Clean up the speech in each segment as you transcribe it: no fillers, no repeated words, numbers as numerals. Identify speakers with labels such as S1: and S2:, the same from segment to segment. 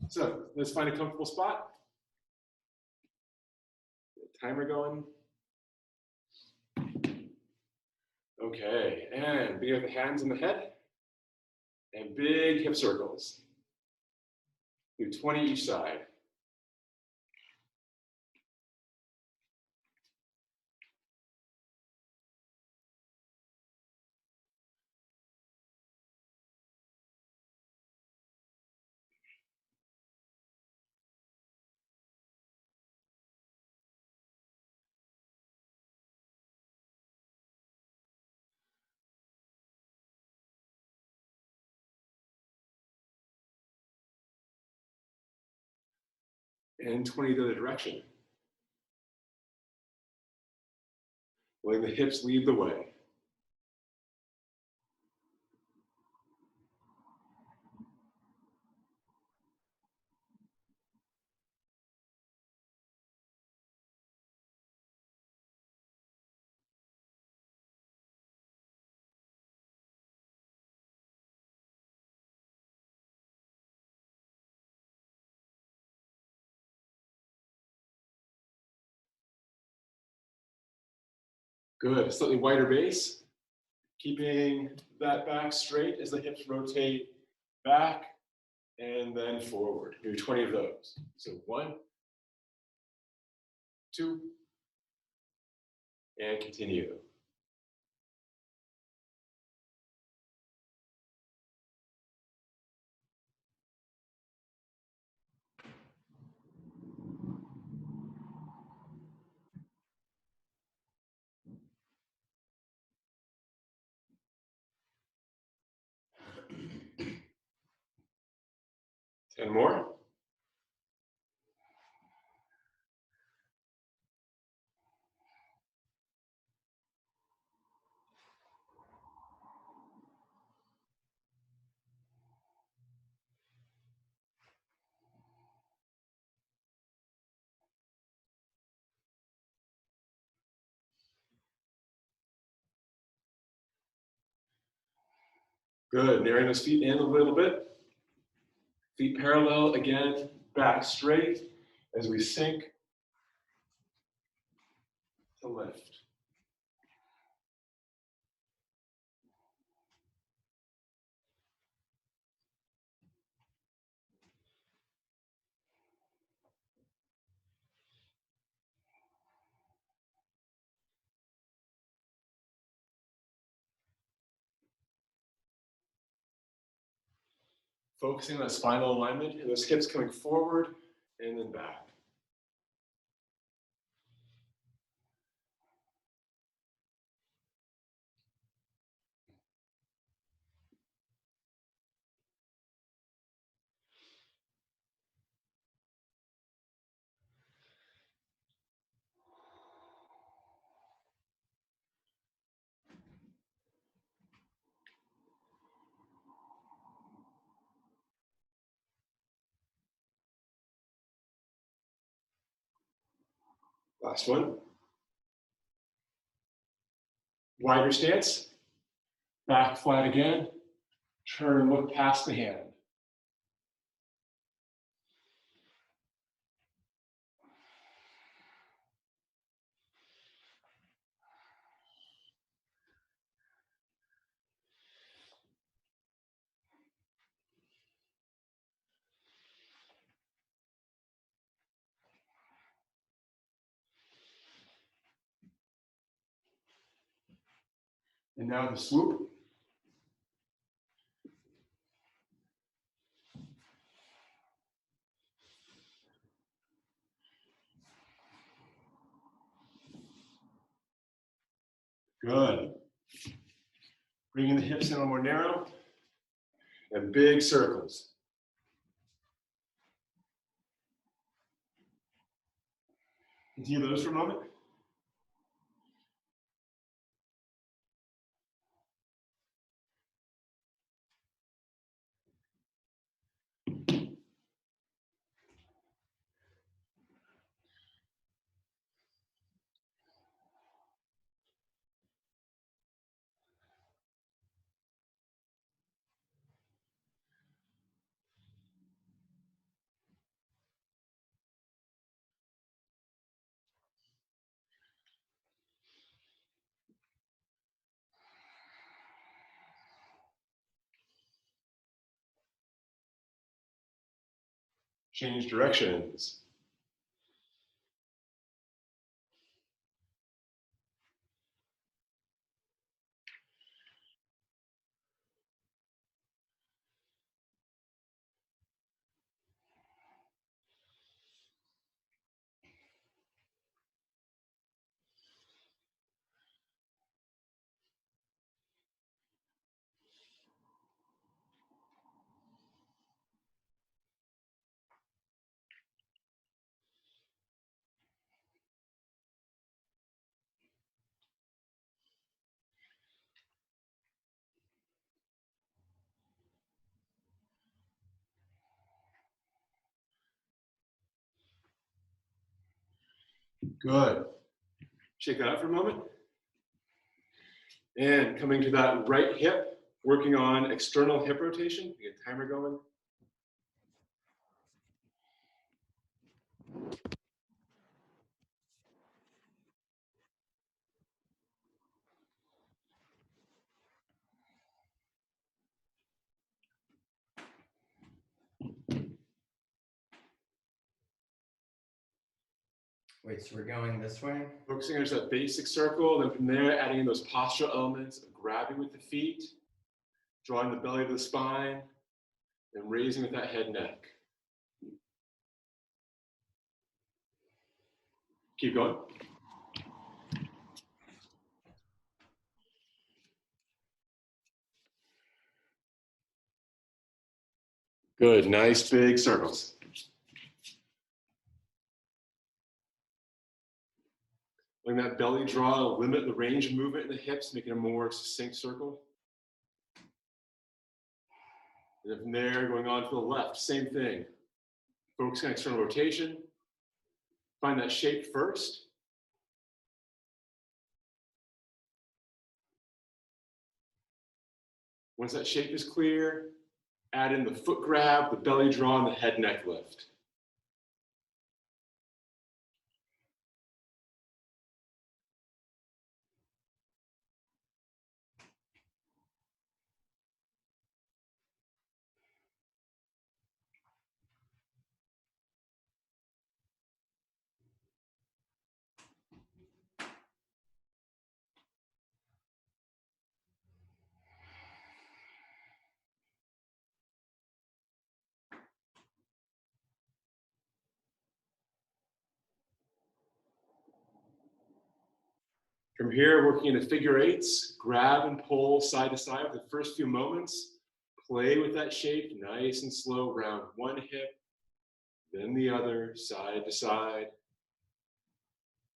S1: So let's find a comfortable spot. Timer going. Okay, and begin with the hands on the head and big hip circles. Do 20 each side. And 20 the other direction. Letting the hips lead the way. Good, slightly wider base. Keeping that back straight as the hips rotate back and then forward. Do 20 of those. So 1, 2, and continue. And more. Good, narrowing those feet in a little bit. Feet parallel, again, back straight as we sink to lift. Focusing on spinal alignment and those hips coming forward and then back. Last one. Wider stance. Back flat again. Turn, look past the hand. And now the swoop. Good. Bringing the hips in a little more narrow and big circles. Continue those for a moment. Change directions. Good. Shake that out for a moment. And coming to that right hip, working on external hip rotation. Get a timer going.
S2: Wait, so we're going this way?
S1: Focusing on just that basic circle, then from there, adding in those postural elements of grabbing with the feet, drawing the belly to the spine, and raising with that head neck. Keep going. Good, nice big circles. Letting that belly draw, limit the range of movement in the hips, making a more succinct circle. And then from there, going on to the left, same thing. Focusing on external rotation. Find that shape first. Once that shape is clear, add in the foot grab, the belly draw, and the head neck lift. From here, working into figure eights, grab and pull side to side for the first few moments. Play with that shape, nice and slow, round one hip, then the other, side to side.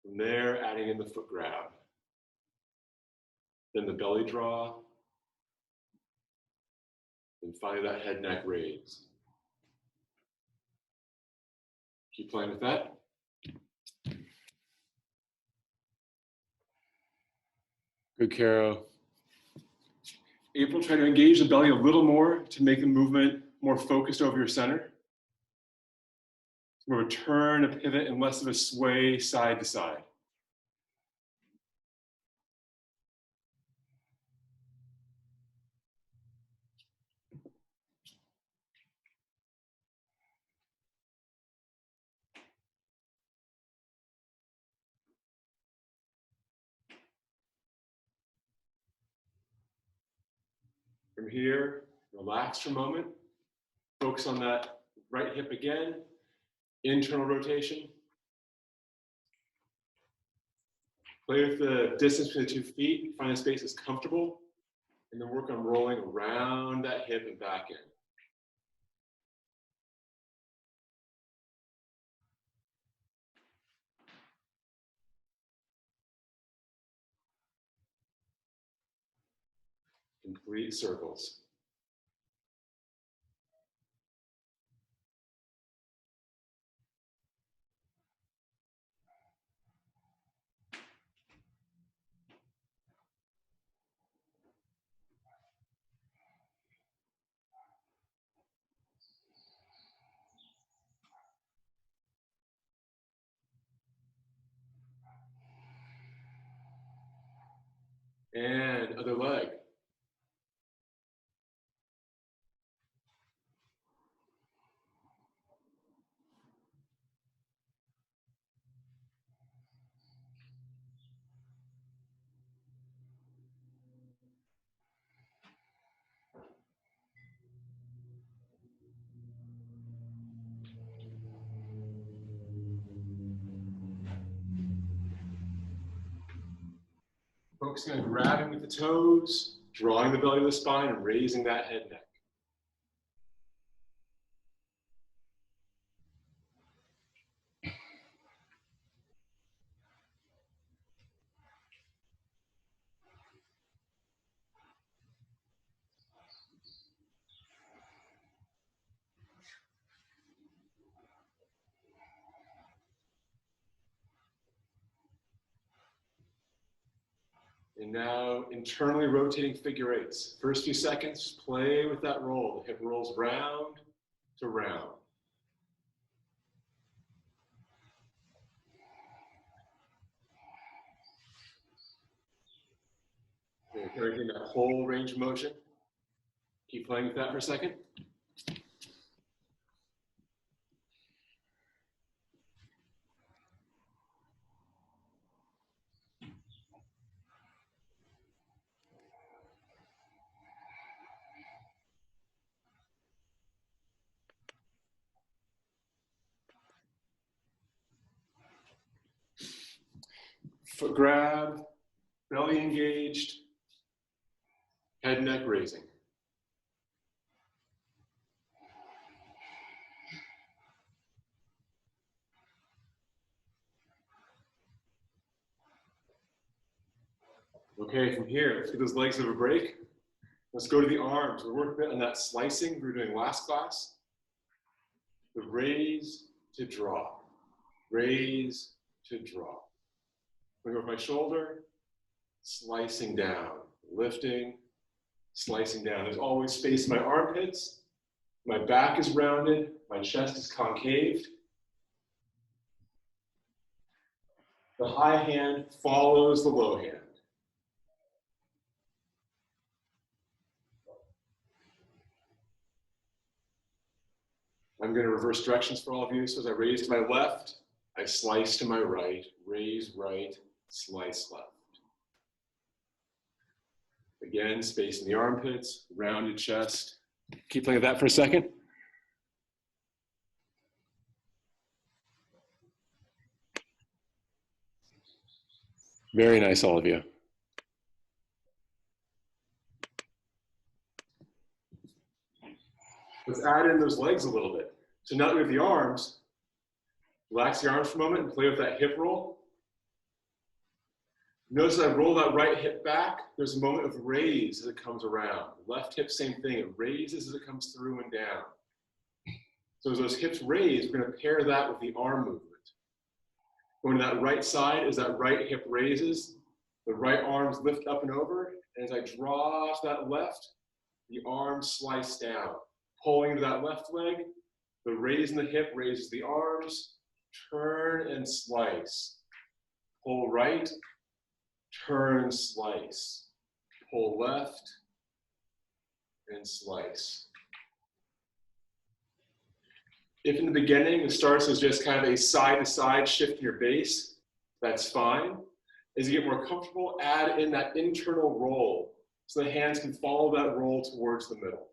S1: From there, adding in the foot grab. Then the belly draw. And finally that head neck raise. Keep playing with that. Good, Caro. April, try to engage the belly a little more to make the movement more focused over your center. More of a turn, a pivot, and less of a sway side to side. From here, relax for a moment. Focus on that right hip again. Internal rotation. Play with the distance between the 2 feet. Find a space that's comfortable. And then work on rolling around that hip and back in. Complete circles. And other leg. Focusing on grabbing with the toes, drawing the belly to the spine, and raising that head neck. And now internally rotating figure eights. First few seconds, play with that roll. The hip rolls round to round. Encouraging that whole range of motion. Keep playing with that for a second. Foot grab, belly engaged, head, neck raising. Okay, from here, let's get those legs have a break. Let's go to the arms. We're working a bit on that slicing we were doing last class. The raise to drop, raise to drop. Going over my shoulder, slicing down, lifting, slicing down. There's always space in my armpits. My back is rounded, my chest is concaved. The high hand follows the low hand. I'm going to reverse directions for all of you. So as I raise to my left, I slice to my right, raise right, slice left. Again, space in the armpits, rounded chest. Keep playing with that for a second. Very nice, all of you. Let's add in those legs a little bit. So now that we have the arms, relax the arms for a moment and play with that hip roll. Notice I roll that right hip back. There's a moment of raise as it comes around. Left hip, same thing. It raises as it comes through and down. So as those hips raise, we're going to pair that with the arm movement. Going to that right side, as that right hip raises, the right arms lift up and over. And as I draw to that left, the arms slice down. Pulling to that left leg, the raise in the hip raises the arms, turn and slice. Pull right, turn, slice. Pull left, and slice. If in the beginning it starts as just kind of a side-to-side shift in your base, that's fine. As you get more comfortable, add in that internal roll so the hands can follow that roll towards the middle.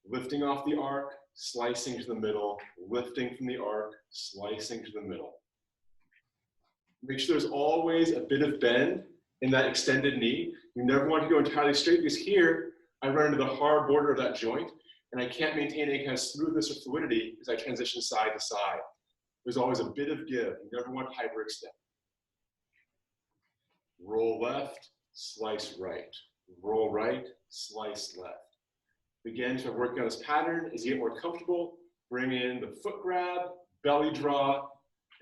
S1: Lifting off the arc, slicing to the middle, lifting from the arc, slicing to the middle. Make sure there's always a bit of bend in that extended knee. You never want to go entirely straight because here I run into the hard border of that joint and I can't maintain any kind of smoothness or fluidity as I transition side to side. There's always a bit of give. You never want to hyperextend. Roll left, slice right. Roll right, slice left. Begin to work on this pattern. As you get more comfortable, bring in the foot grab, belly draw,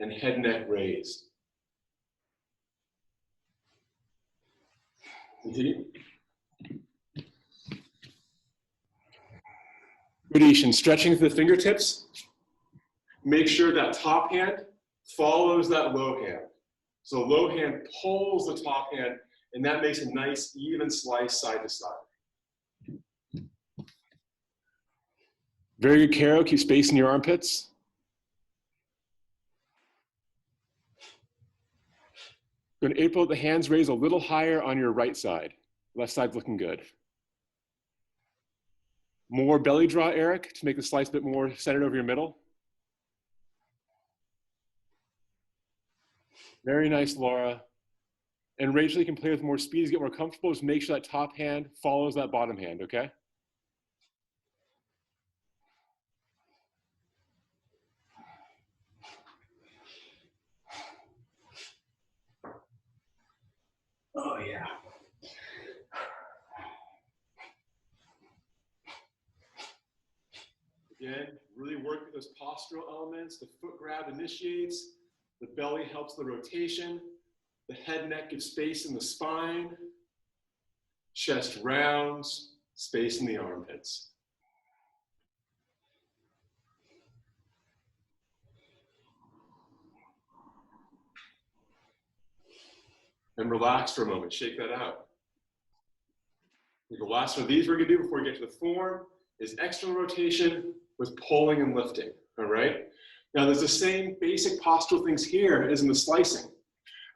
S1: and head neck raise. Continue. Gradation, stretching to the fingertips. Make sure that top hand follows that low hand. So low hand pulls the top hand, and that makes a nice even slice side to side. Very good, Caro. Keep space in your armpits. Good, April, the hands raise a little higher on your right side. Left side's looking good. More belly draw, Eric, to make the slice a bit more centered over your middle. Very nice, Laura. And Rachel, you can play with more speed as you get more comfortable. Just make sure that top hand follows that bottom hand, okay?
S2: Oh, yeah.
S1: Again, really work with those postural elements. The foot grab initiates. The belly helps the rotation. The head, neck gives space in the spine. Chest rounds, space in the armpits. And relax for a moment, shake that out. The last one of these we're gonna do before we get to the form is external rotation with pulling and lifting, all right? Now there's the same basic postural things here as in the slicing.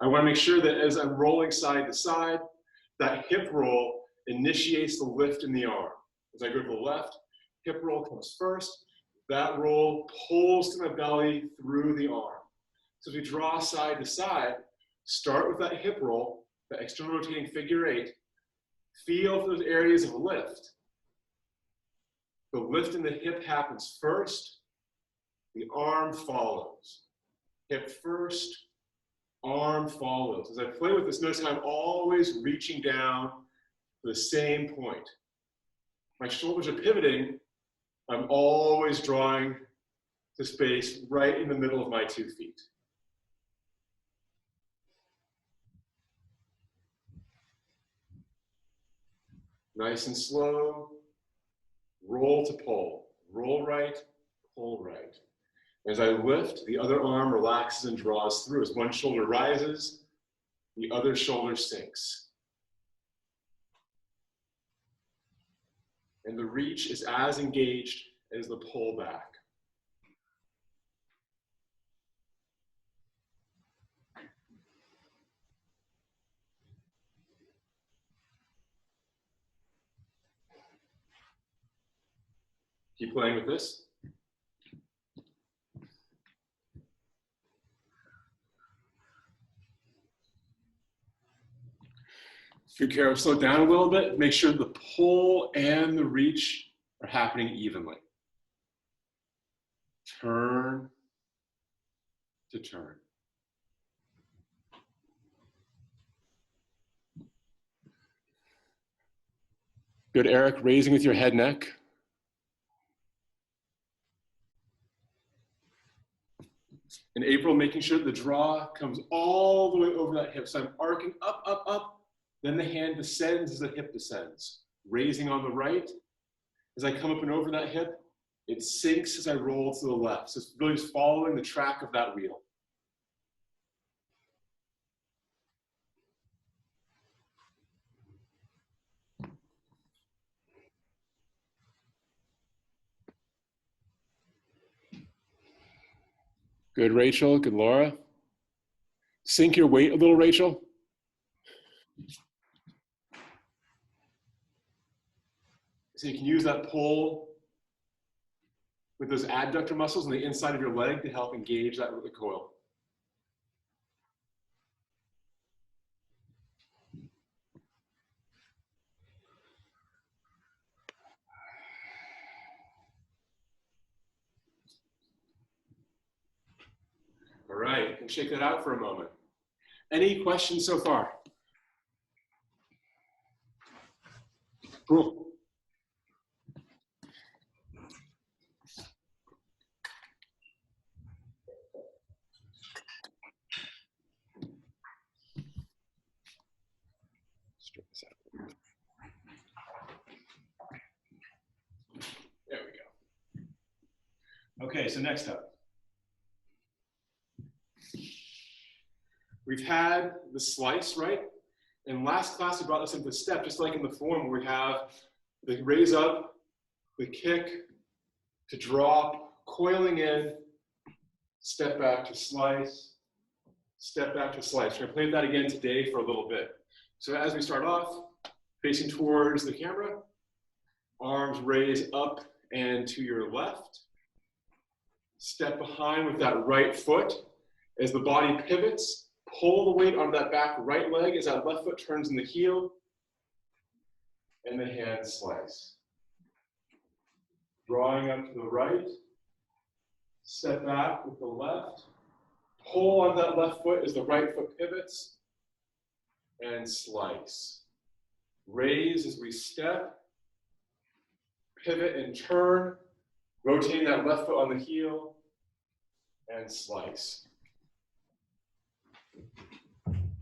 S1: I wanna make sure that as I'm rolling side to side, that hip roll initiates the lift in the arm. As I go to the left, hip roll comes first. That roll pulls to my belly through the arm. So as we draw side to side, start with that hip roll, the external rotating figure 8. Feel for those areas of lift. The lift in the hip happens first, the arm follows. Hip first, arm follows. As I play with this, notice how I'm always reaching down to the same point. My shoulders are pivoting, I'm always drawing the space right in the middle of my 2 feet. Nice and slow, roll to pull. Roll right, pull right. As I lift, the other arm relaxes and draws through. As one shoulder rises, the other shoulder sinks. And the reach is as engaged as the pull back. Keep playing with this. If you're careful, slow down a little bit. Make sure the pull and the reach are happening evenly. Turn to turn. Good, Eric, raising with your head, neck. In April, making sure the draw comes all the way over that hip. So I'm arcing up, up, up. Then the hand descends as the hip descends. Raising on the right. As I come up and over that hip, it sinks as I roll to the left. So it's really just following the track of that wheel. Good, Rachel. Good, Laura. Sink your weight a little, Rachel. So you can use that pull with those adductor muscles on the inside of your leg to help engage that with the coil. All right, and shake that out for a moment. Any questions so far? Cool. There we go. Okay, so next up. We've had the slice, right? In last class, we brought this into the step, just like in the form where we have the raise up, the kick, to drop, coiling in, step back to slice, step back to slice. We're gonna play that again today for a little bit. So as we start off, facing towards the camera, arms raise up and to your left. Step behind with that right foot. As the body pivots, Pull the weight on that back right leg as that left foot turns in the heel, and the hand slice. Drawing up to the right, step back with the left, pull on that left foot as the right foot pivots, and slice. Raise as we step, pivot and turn, rotating that left foot on the heel, and slice.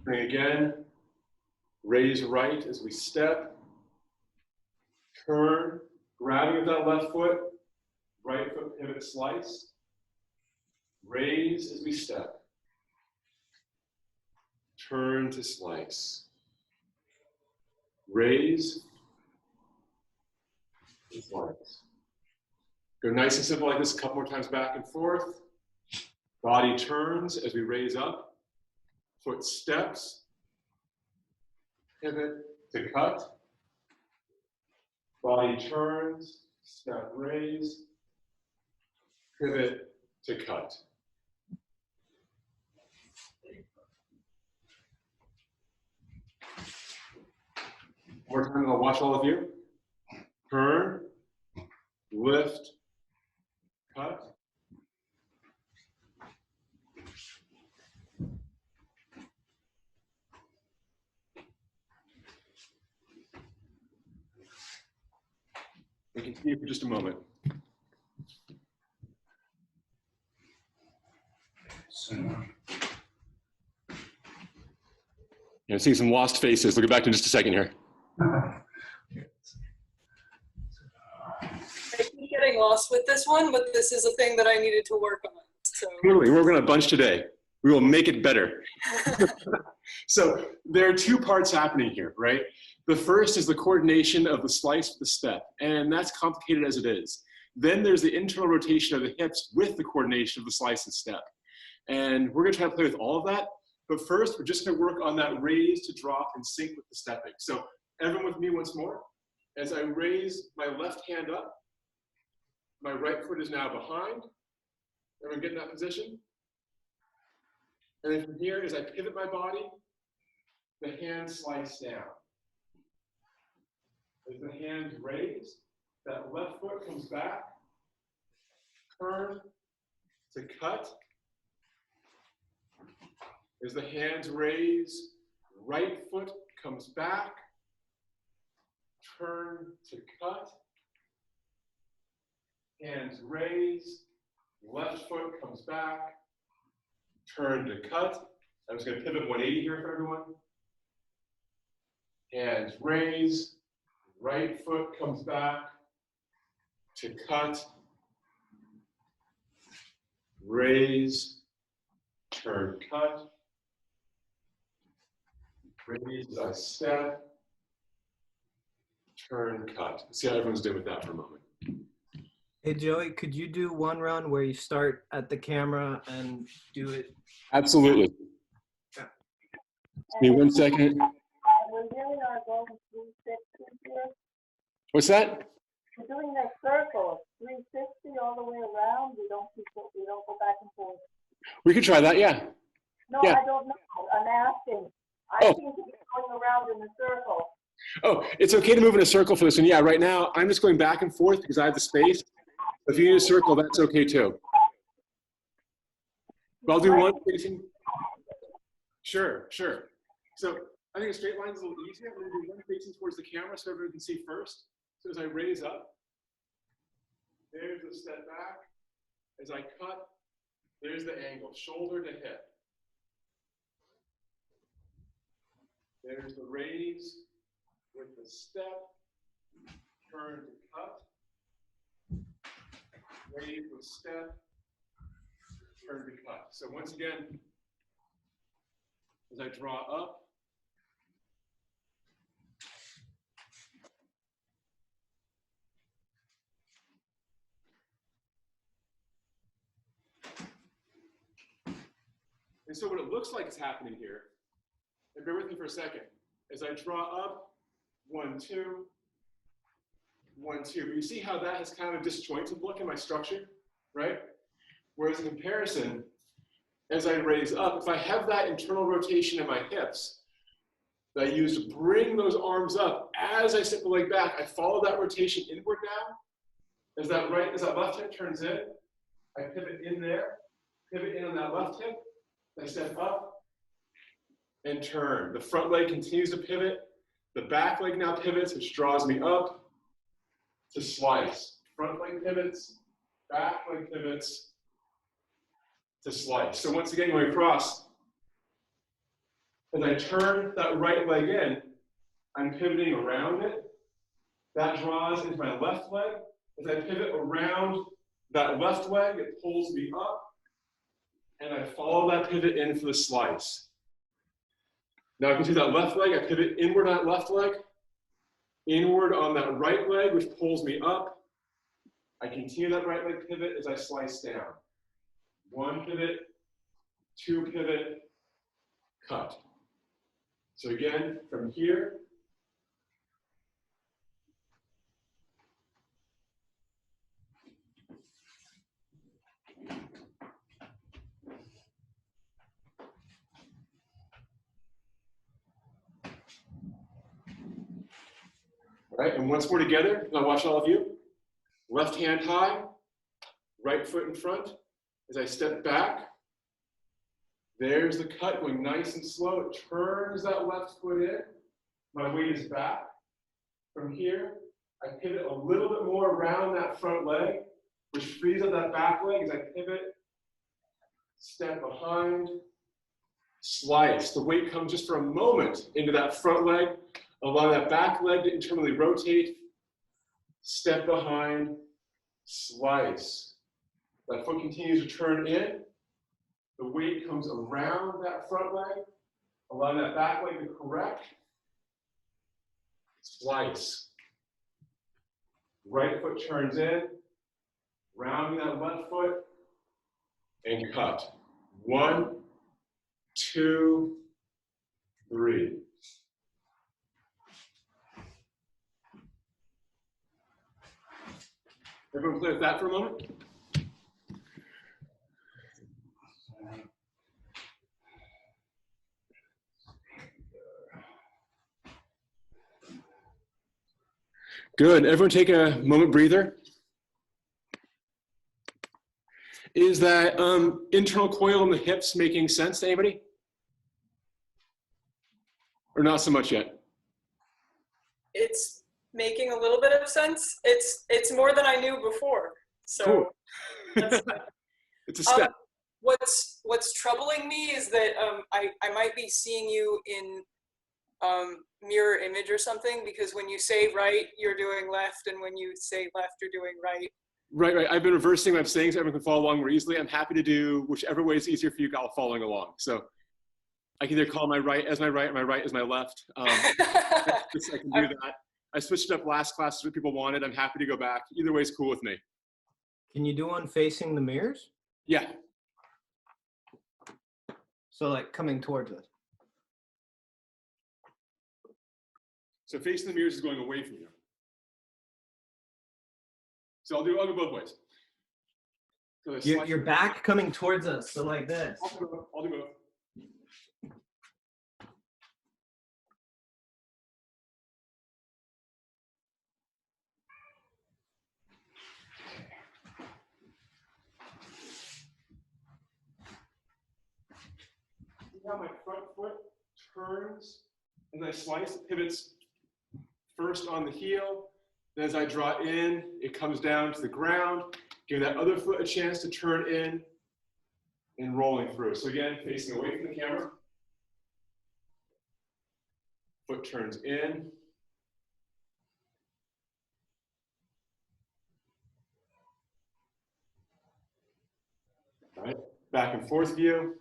S1: Bring again, raise right as we step, turn, grabbing with that left foot, right foot pivot slice, raise as we step, turn to slice, raise, and slice. Go nice and simple like this a couple more times back and forth. Body turns as we raise up, foot steps, pivot to cut, body turns, step raise, pivot to cut. One more time, I'll watch all of you. Turn, lift, cut. We can continue for just a moment. I see some lost faces. We'll get back to in just a second here.
S3: I keep getting lost with this one, but this is a thing that I needed to work on. So
S1: Clearly, we're going to bunch today. We will make it better. So there are two parts happening here, right? The first is the coordination of the slice with the step, and that's complicated as it is. Then there's the internal rotation of the hips with the coordination of the slice and step. And we're going to try to play with all of that. But first, we're just going to work on that raise to drop and sync with the stepping. So everyone with me once more. As I raise my left hand up, my right foot is now behind. Everyone get in that position. And then from here, as I pivot my body, the hand slice down. As the hands raise, that left foot comes back, turn to cut. As the hands raise, right foot comes back, turn to cut. Hands raise, left foot comes back, turn to cut. I'm just going to pivot 180 here for everyone. Hands raise, right foot comes back to cut, raise, turn, cut, raise as I step, turn, cut. Let's see how everyone's doing with that for a moment.
S4: Hey, Joey, could you do one run where you start at the camera and do it?
S1: Absolutely.
S4: Yeah.
S1: Give me 1 second.
S5: We really are going 360 here.
S1: What's that?
S5: We're doing that circle, 360 all the way around. We don't go back and forth.
S1: We could try that, yeah.
S5: No,
S1: Yeah.
S5: I don't know. I'm asking. I
S1: Oh.
S5: seem to be going around in a circle.
S1: Oh, it's okay to move in a circle for this one. Yeah, right now, I'm just going back and forth because I have the space. If you need a circle, that's okay too. But I'll do one facing. Sure, sure. So I think a straight line is a little easier. I'm going to do one facing towards the camera so everyone can see first. So as I raise up, there's the step back. As I cut, there's the angle, shoulder to hip. There's the raise with the step, turn to cut, raise with step, turn to cut. So once again, as I draw up, and so what it looks like is happening here, and bear with me for a second, as I draw up, 1, 2, 1, 2. But you see how that has kind of a disjointed look in my structure, right? Whereas in comparison, as I raise up, if I have that internal rotation in my hips that I use to bring those arms up, as I step the leg back, I follow that rotation inward now. As that left hip turns in, I pivot in there, pivot in on that left hip, I step up and turn. The front leg continues to pivot. The back leg now pivots, which draws me up to slice. Front leg pivots, back leg pivots to slice. So once again, going across, as I turn that right leg in, I'm pivoting around it. That draws into my left leg. As I pivot around that left leg, it pulls me up, and I follow that pivot in for the slice. Now I can do that left leg, I pivot inward on that left leg, inward on that right leg, which pulls me up. I continue that right leg pivot as I slice down. One pivot, two pivot, cut. So again, from here, all right, and once more together, now watch all of you. Left hand high, right foot in front. As I step back, there's the cut going nice and slow. It turns that left foot in. My weight is back. From here, I pivot a little bit more around that front leg, which frees up that back leg as I pivot, step behind, slice. The weight comes just for a moment into that front leg, allow that back leg to internally rotate, step behind, slice. That foot continues to turn in. The weight comes around that front leg, allow that back leg to correct, slice. Right foot turns in, rounding that left foot, and cut. 1, 2, 3. Everyone play with that for a moment? Good. Everyone take a moment breather. Is that internal coil in the hips making sense to anybody? Or not so much yet?
S3: It's making a little bit of sense. It's more than I knew before. So
S1: Cool.
S3: that's
S1: It's a step.
S3: What's troubling me is that I might be seeing you in mirror image or something, because when you say right, you're doing left, and when you say left, you're doing right.
S1: Right. I've been reversing what I'm saying so everyone can follow along more easily. I'm happy to do whichever way is easier for you all following along. So I can either call my right as my right or my right as my left. I can do that. I switched it up last class to what people wanted. I'm happy to go back. Either way is cool with me.
S4: Can you do one facing the mirrors?
S1: Yeah.
S4: So like coming towards us.
S1: So facing the mirrors is going away from you. So I'll go both ways. So
S4: Your back coming towards us, so like this.
S1: I'll do both. See how my front foot turns and I slice, it pivots first on the heel. Then as I draw in, it comes down to the ground, giving that other foot a chance to turn in and rolling through. So again, facing away from the camera. Foot turns in. All right, back and forth view.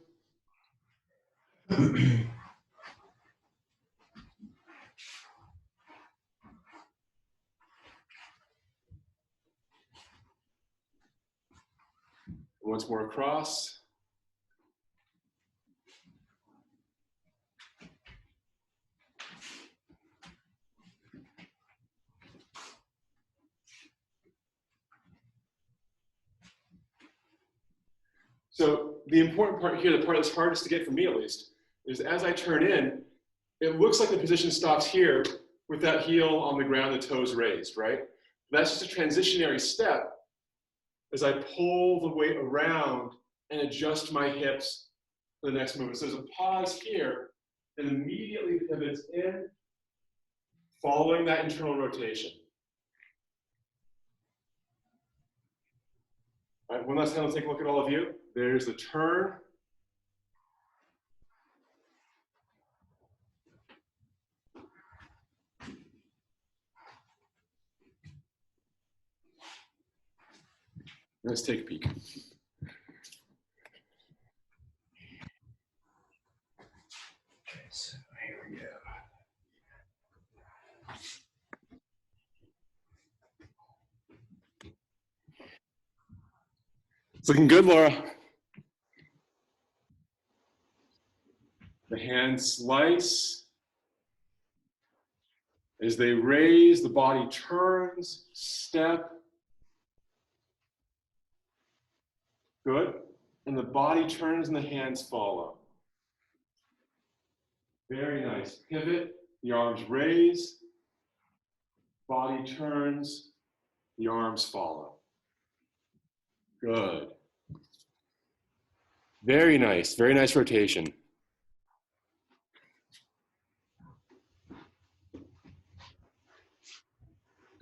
S1: Once more across. So the important part here, the part that's hardest to get for me at least, is as I turn in, it looks like the position stops here with that heel on the ground, the toes raised, right? That's just a transitionary step as I pull the weight around and adjust my hips for the next movement. So there's a pause here and immediately pivots in, following that internal rotation. All right, one last time, let's take a look at all of you. There's the turn. Let's take a peek.
S2: Okay, so here we go.
S1: It's looking good, Laura. The hands slice. As they raise, the body turns, step. Good. And the body turns and the hands follow. Very nice. Pivot, the arms raise, body turns, the arms follow. Good. Very nice rotation.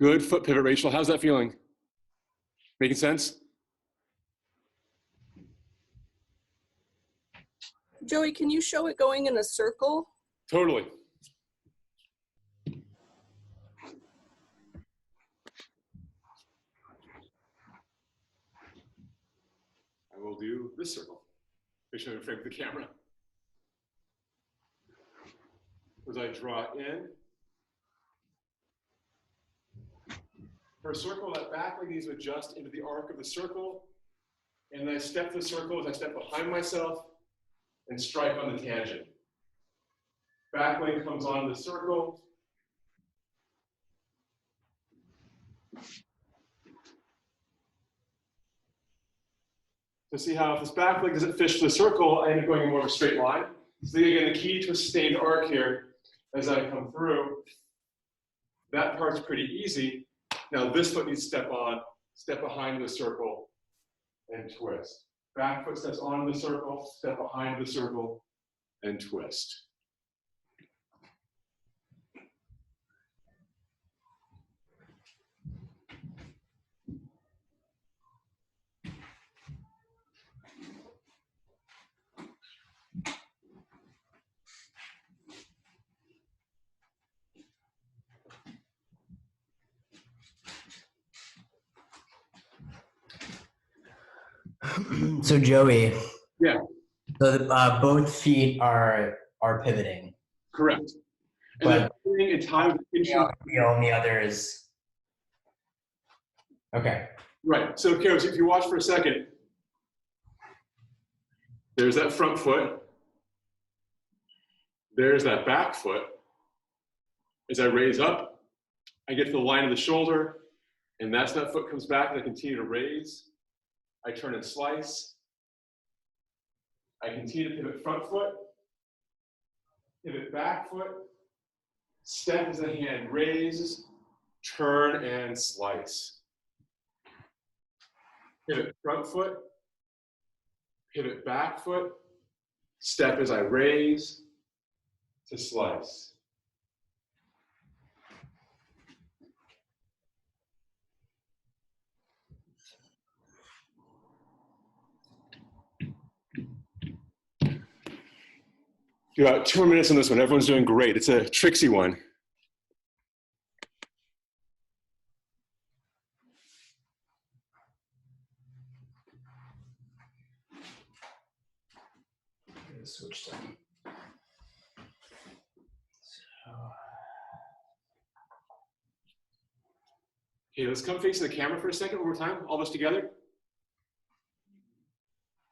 S1: Good foot pivot, Rachel. How's that feeling? Making sense?
S6: Joey, can you show it going in a circle?
S1: Totally. I will do this circle. Make sure I frame the camera. As I draw in. For a circle, that back leg needs to adjust into the arc of the circle. And then I step the circle as I step behind myself and strike on the tangent. Back leg comes on the circle. To see how if this back leg doesn't fish the circle, I end up going in more of a straight line. So again, the key to a sustained arc here as I come through, that part's pretty easy. Now this foot needs to step on, step behind the circle, and twist. Back foot steps on the circle, step behind the circle, and twist.
S2: So Joey.
S1: Yeah.
S2: So both feet are pivoting.
S1: Correct. And
S2: But
S1: then in time,
S2: the other is okay.
S1: right. So Karos, if you watch for a second, there's that front foot. There's that back foot. As I raise up, I get to the line of the shoulder, and that's that foot comes back, and I continue to raise. I turn and slice. I continue to pivot front foot, pivot back foot, step as the hand raises, turn and slice. Pivot front foot, pivot back foot, step as I raise to slice. Do about 2 more minutes on this one. Everyone's doing great. It's a tricksy one.
S2: Switch them.
S1: Okay, let's come facing the camera for a second, one more time, all this together.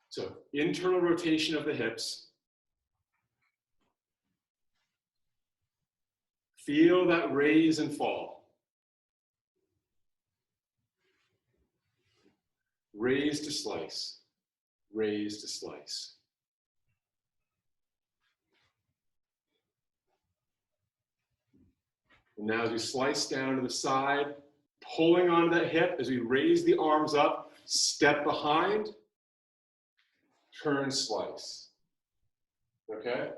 S1: So, internal rotation of the hips. Feel that raise and fall. Raise to slice. raise to slice. And now as we slice down to the side, pulling onto that hip, as we raise the arms up, step behind, turn, slice. Okay?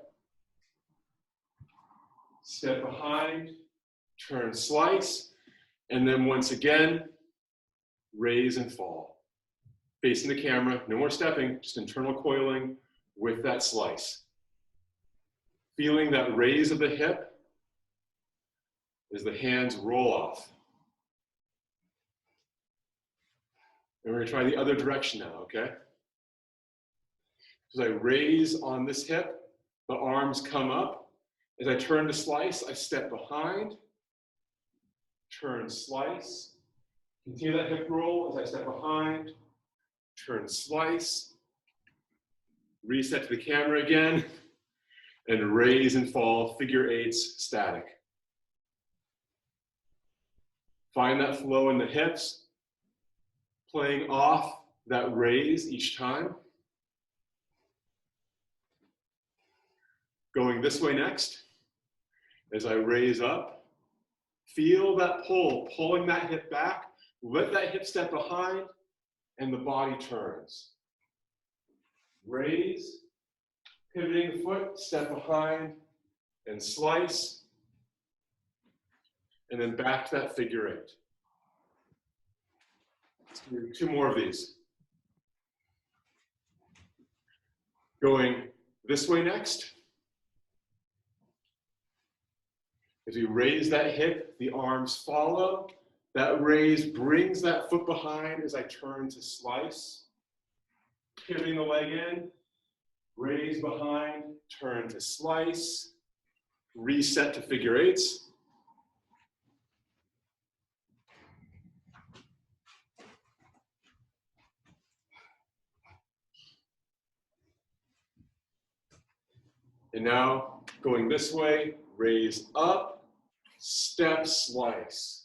S1: Step behind, turn, slice, and then once again, raise and fall. Facing the camera, no more stepping, just internal coiling with that slice. Feeling that raise of the hip as the hands roll off. And we're gonna try the other direction now, okay? As I raise on this hip, the arms come up. As I turn to slice, I step behind, turn, slice. Continue that hip roll as I step behind, turn, slice. Reset to the camera again, and raise and fall, figure eights, static. Find that flow in the hips, playing off that raise each time. Going this way next, as I raise up, feel that pull, pulling that hip back, let that hip step behind, and the body turns. Raise, pivoting the foot, step behind, and slice, and then back to that figure eight. Let's do 2 more of these. Going this way next. As we raise that hip, the arms follow. That raise brings that foot behind as I turn to slice. Pivoting the leg in, raise behind, turn to slice, reset to figure eights. And now going this way, raise up, step, slice.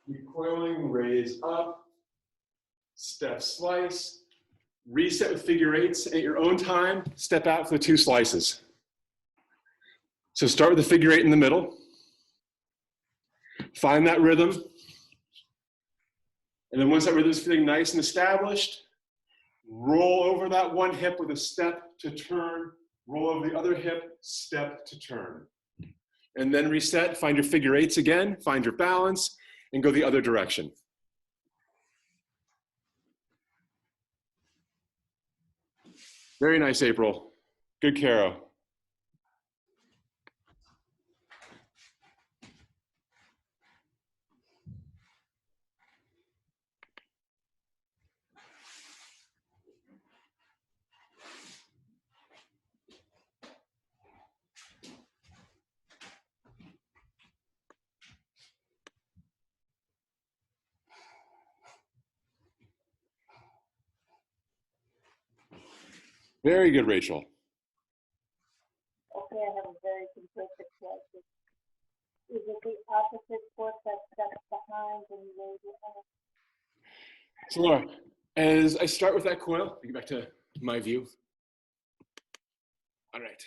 S1: Recoiling, raise up, step, slice. Reset with figure eights at your own time. Step out for the 2 slices. So start with the figure eight in the middle. Find that rhythm. And then once that rhythm is feeling nice and established, roll over that one hip with a step to turn. Roll over the other hip, step to turn. And then reset, find your figure eights again, find your balance, and go the other direction. Very nice, April. Good, Caro. Very good, Rachel.
S5: Okay, I have a very simplistic question. Is it the opposite foot that steps behind and you raise your hand?
S1: So Laura, as I start with that coil, get back to my view. All right.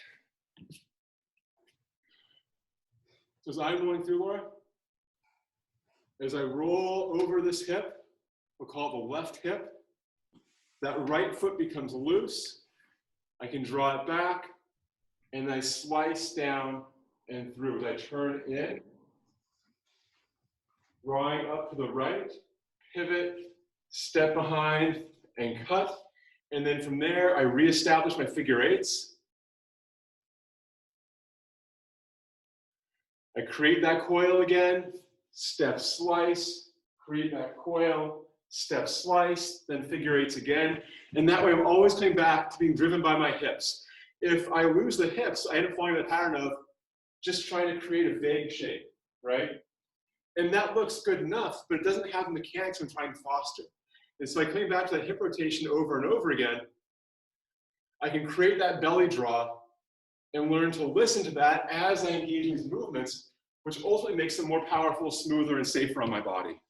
S1: So as I'm going through, Laura, as I roll over this hip, we'll call it the left hip, that right foot becomes loose. I can draw it back, and I slice down and through. As I turn in, drawing up to the right, pivot, step behind, and cut. And then from there, I reestablish my figure eights. I create that coil again, step, slice, create that coil, step, slice, then figure eights again. And that way I'm always coming back to being driven by my hips. If I lose the hips, I end up following the pattern of just trying to create a vague shape, right? And that looks good enough, but it doesn't have the mechanics I'm trying to foster. And so by coming back to that hip rotation over and over again, I can create that belly draw and learn to listen to that as I engage in these movements, which ultimately makes them more powerful, smoother, and safer on my body.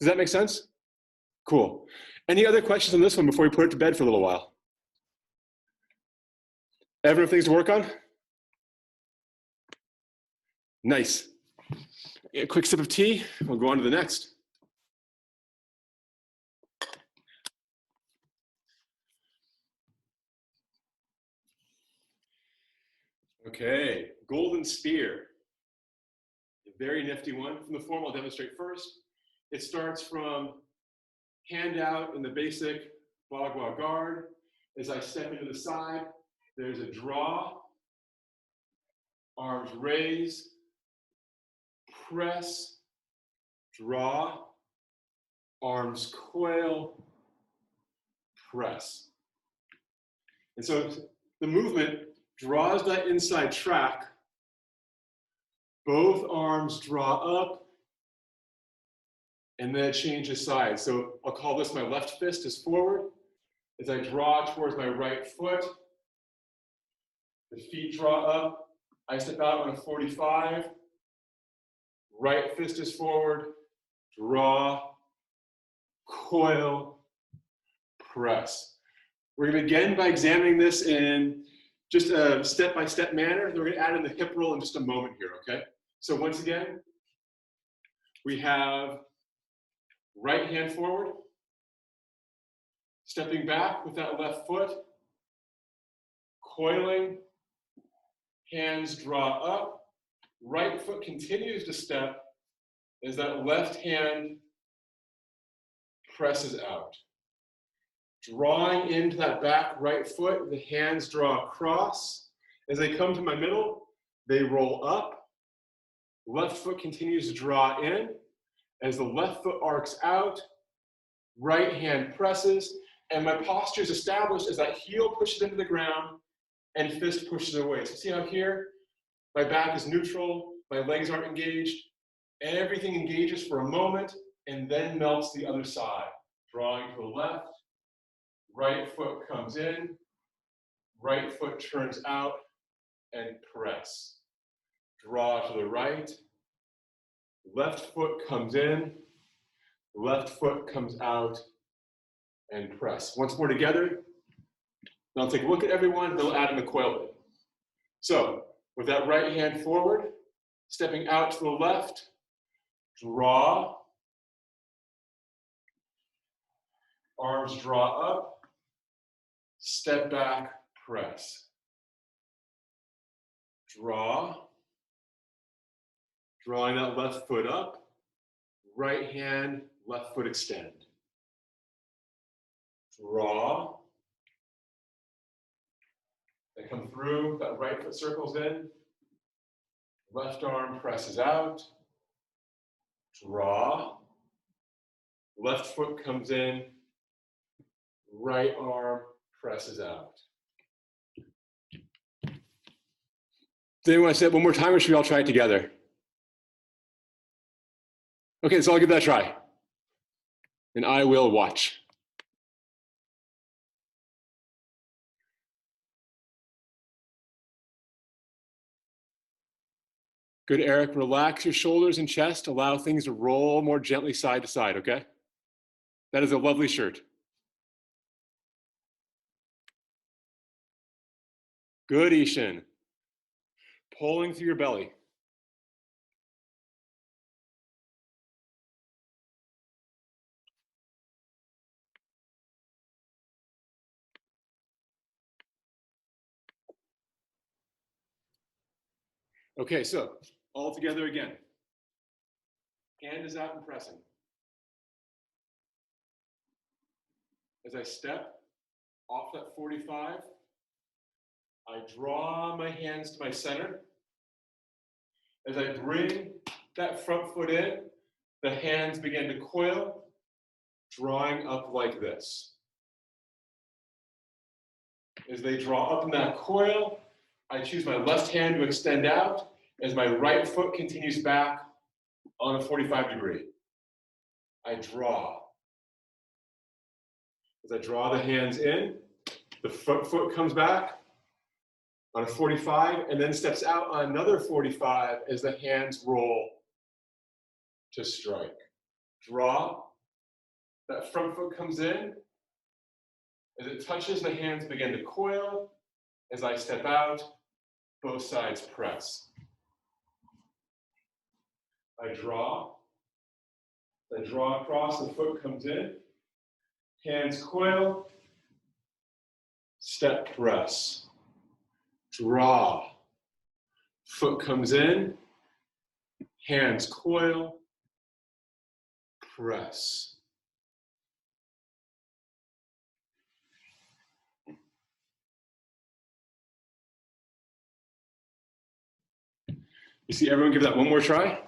S1: Does that make sense? Cool. Any other questions on this one before we put it to bed for a little while? Everyone have things to work on? Nice. A quick sip of tea, we'll go on to the next. Okay, golden spear. A very nifty one. From the form I'll demonstrate first. It starts from hand out in the basic Bagua guard. As I step into the side, there's a draw, arms raise, press, draw, arms coil, press. And so the movement draws that inside track, both arms draw up, and then it changes sides. So I'll call this my left fist is forward. As I draw towards my right foot, the feet draw up, I step out on a 45, right fist is forward, draw, coil, press. We're going to begin by examining this in just a step-by-step manner. We're going to add in the hip roll in just a moment here, okay? So once again, we have right hand forward, stepping back with that left foot, coiling, hands draw up, right foot continues to step as that left hand presses out. Drawing into that back right foot, the hands draw across. As they come to my middle, they roll up. Left foot continues to draw in. As the left foot arcs out, right hand presses, and my posture is established as that heel pushes into the ground and fist pushes away. So see how here, my back is neutral, my legs aren't engaged, everything engages for a moment and then melts the other side. Drawing to the left, right foot comes in, right foot turns out, and press. Draw to the right, left foot comes in, left foot comes out, and press. Once more together. Now I'll take a look at everyone, then we'll add in the coil bit. So, with that right hand forward, stepping out to the left, draw, arms draw up, step back, press. Draw, drawing that left foot up, right hand, left foot extend. Draw, they come through, that right foot circles in, left arm presses out, draw, left foot comes in, right arm presses out. Do you want to say it one more time, or should we all try it together? Okay, so I'll give that a try. And I will watch. Good, Eric. Relax your shoulders and chest. Allow things to roll more gently side to side, okay? That is a lovely shirt. Good, Ishan. Pulling through your belly. Okay, so all together again. Hand is out and pressing. As I step off that 45, I draw my hands to my center. As I bring that front foot in, the hands begin to coil, drawing up like this. As they draw up in that coil, I choose my left hand to extend out as my right foot continues back on a 45 degree. I draw. As I draw the hands in, the front foot comes back on a 45 and then steps out on another 45 as the hands roll to strike. Draw. That front foot comes in. As it touches, the hands begin to coil. As I step out, both sides press. I draw. I draw across, the foot comes in. Hands coil. Step press. Draw. Foot comes in. Hands coil. Press. You see everyone give that one more try?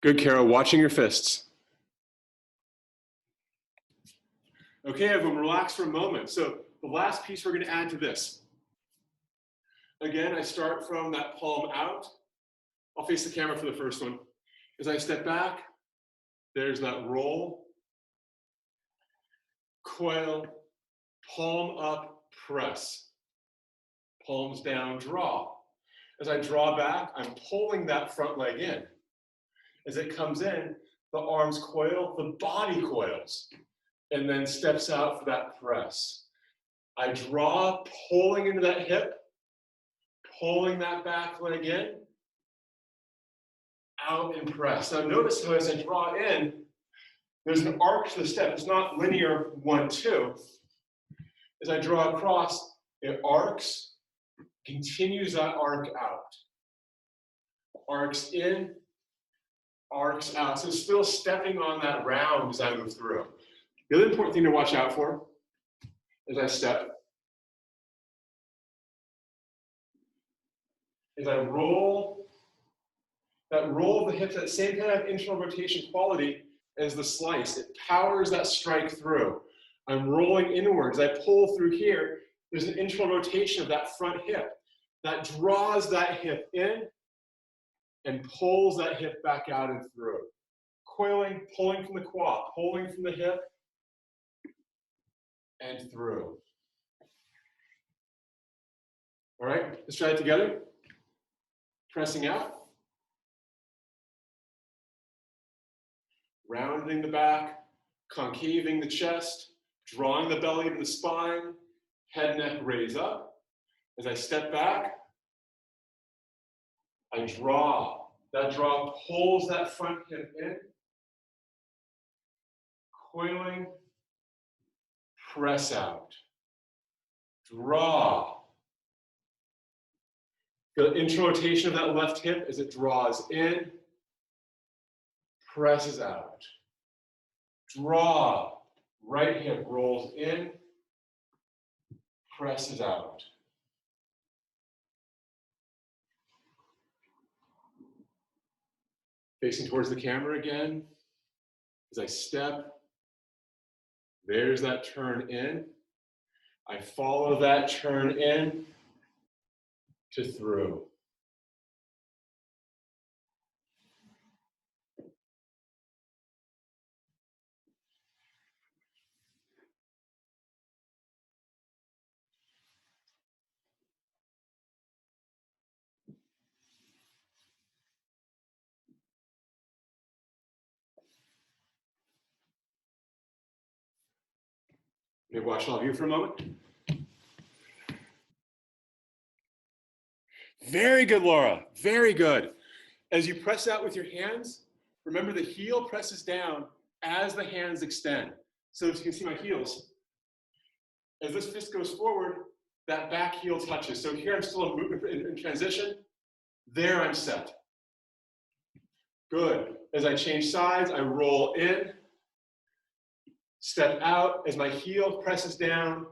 S1: Good, Carol, watching your fists. Okay, everyone, relax for a moment. So the last piece we're going to add to this. Again, I start from that palm out. I'll face the camera for the first one. As I step back, there's that roll, coil, palm up, press. Palms down, draw. As I draw back, I'm pulling that front leg in. As it comes in, the arms coil, the body coils, and then steps out for that press. I draw, pulling into that hip, pulling that back leg in, out and press. Now notice how as I draw in, there's an arc to the step. It's not linear 1, 2. As I draw across, it arcs, continues that arc out. Arcs in, arcs out. So still stepping on that round as I move through. The other important thing to watch out for as I step is I roll, that roll of the hips, that same kind of internal rotation quality as the slice. It powers that strike through. I'm rolling inwards. I pull through here. There's an internal rotation of that front hip that draws that hip in and pulls that hip back out and through. Coiling, pulling from the quad, pulling from the hip and through. All right, let's try it together. Pressing out. Rounding the back, concaving the chest, drawing the belly to the spine, head, neck, raise up. As I step back, I draw. That draw pulls that front hip in. Coiling, press out. Draw. The internal rotation of that left hip as it draws in, presses out. Draw. Right hip rolls in, presses out. Facing towards the camera again. As I step, there's that turn in. I follow that turn in to through. Maybe watch all of you for a moment. Very good, Laura. Very good. As you press out with your hands, remember the heel presses down as the hands extend. So as you can see my heels, as this fist goes forward, that back heel touches. So here I'm still in movement in transition. There I'm set. Good. As I change sides, I roll in, step out. As my heel presses down,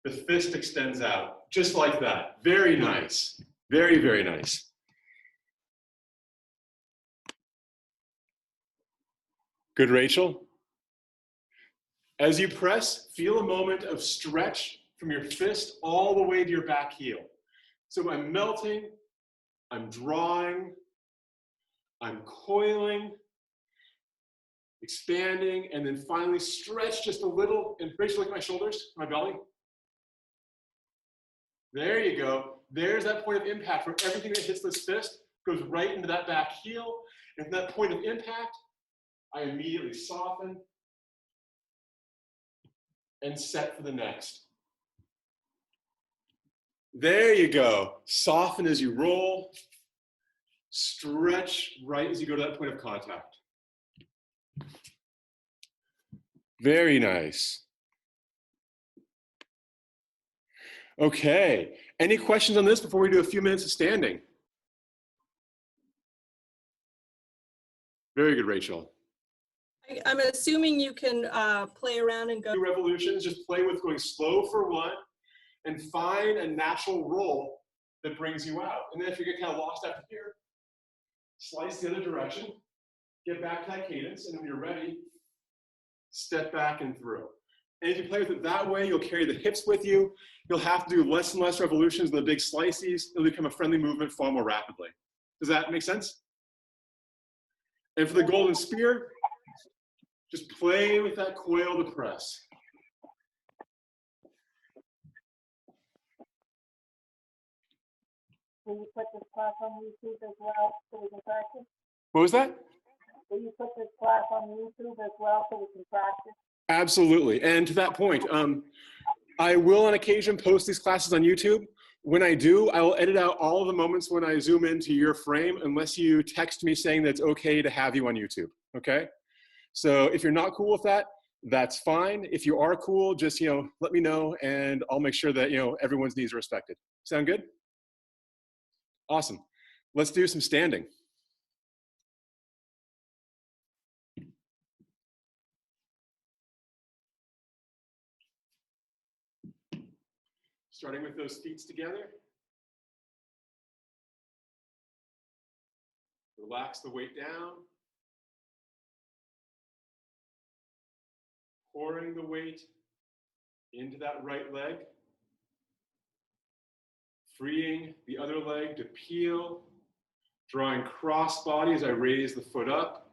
S1: the fist extends out. Just like that. Very nice. Very, very nice. Good, Rachel. As you press, feel a moment of stretch from your fist all the way to your back heel. So I'm melting, I'm drawing, I'm coiling, expanding, and then finally stretch just a little. And Rachel, look at my shoulders, my belly. There you go. There's that point of impact where everything that hits this fist goes right into that back heel. And from that point of impact, I immediately soften and set for the next. There you go. Soften as you roll. Stretch right as you go to that point of contact. Very nice. Okay. Any questions on this before we do a few minutes of standing? Very good, Rachel.
S6: I'm assuming you can play around and go.
S1: 2 revolutions, just play with going slow for 1 and find a natural roll that brings you out. And then if you get kind of lost after here, slice the other direction, get back to that cadence, and when you're ready, step back and through. And if you play with it that way, you'll carry the hips with you. You'll have to do less and less revolutions than the big slices. It'll become a friendly movement far more rapidly. Does that make sense? And for the golden spear, just play with that coil to press.
S5: Will you put this class on YouTube as well so we can practice?
S1: What was that?
S5: Will you put this class on YouTube as well so we can practice?
S1: Absolutely. And to that point, I will on occasion post these classes on YouTube. When I do, I will edit out all of the moments when I zoom into your frame unless you text me saying that it's okay to have you on YouTube, okay? So if you're not cool with that, that's fine. If you are cool, just, let me know and I'll make sure that, everyone's needs are respected. Sound good? Awesome. Let's do some standing. Starting with those feet together. Relax the weight down. Pouring the weight into that right leg. Freeing the other leg to peel. Drawing cross body as I raise the foot up.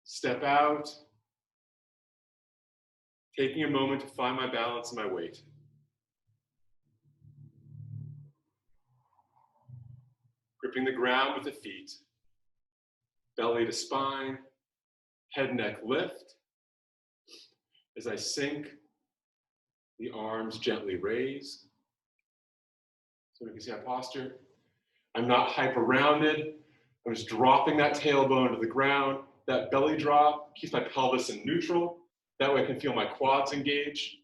S1: Step out. Taking a moment to find my balance and my weight. Gripping the ground with the feet. Belly to spine. Head, neck lift. As I sink, the arms gently raise. So you can see my posture. I'm not hyper rounded. I'm just dropping that tailbone to the ground. That belly drop keeps my pelvis in neutral. That way I can feel my quads engage.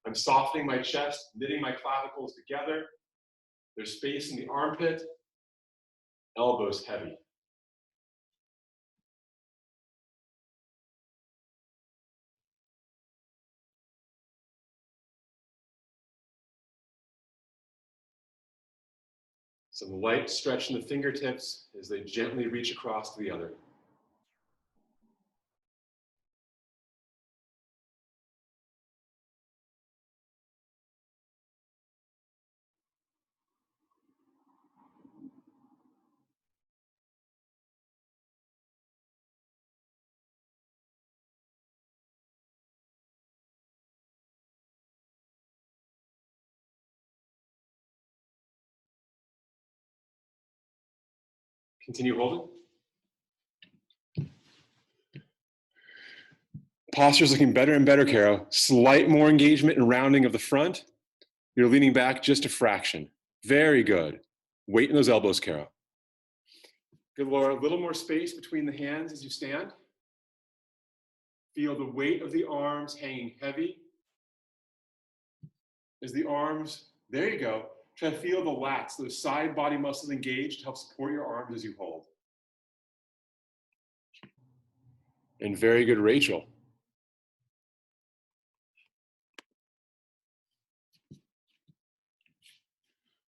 S1: I'm softening my chest, knitting my clavicles together. There's space in the armpit. Elbows heavy. Some light stretch in the fingertips as they gently reach across to the other. Continue holding. Posture's looking better and better, Caro. Slight more engagement and rounding of the front. You're leaning back just a fraction. Very good. Weight in those elbows, Caro. Good, Laura. A little more space between the hands as you stand. Feel the weight of the arms hanging heavy. As the arms, there you go. Try to feel the lats, those side body muscles engaged to help support your arms as you hold. And very good, Rachel.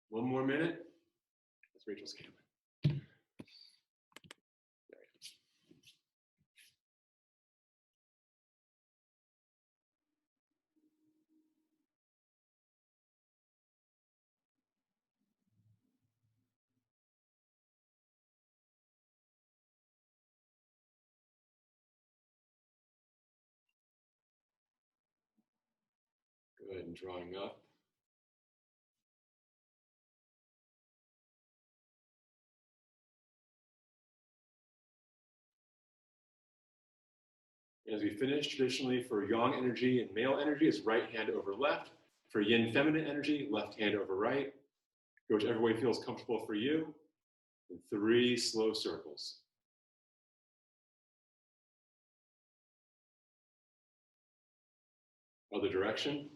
S1: One more minute. That's Rachel's camera. Good, and drawing up. As we finish, traditionally for yang energy and male energy is right hand over left. For yin feminine energy, left hand over right. Go whichever way feels comfortable for you. And 3 slow circles. Other direction.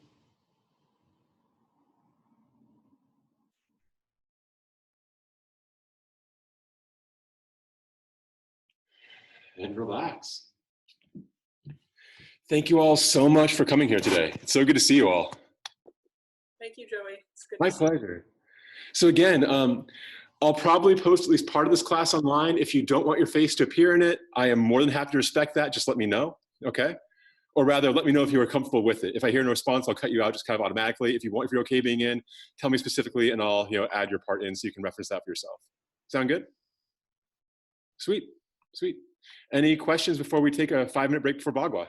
S1: And relax. Thank you all so much for coming here today. It's so good to see you all.
S3: Thank you, Joey. It's good
S1: My
S3: to see you.
S1: pleasure. So again, I'll probably post at least part of this class online. If you don't want your face to appear in it, I am more than happy to respect that. Just let me know, okay? Or rather, let me know if you are comfortable with it. If I hear no response, I'll cut you out just kind of automatically. If you're okay being in, tell me specifically and I'll add your part in so you can reference that for yourself. Sound good? Sweet, sweet. Any questions before we take a 5-minute break before Bagua?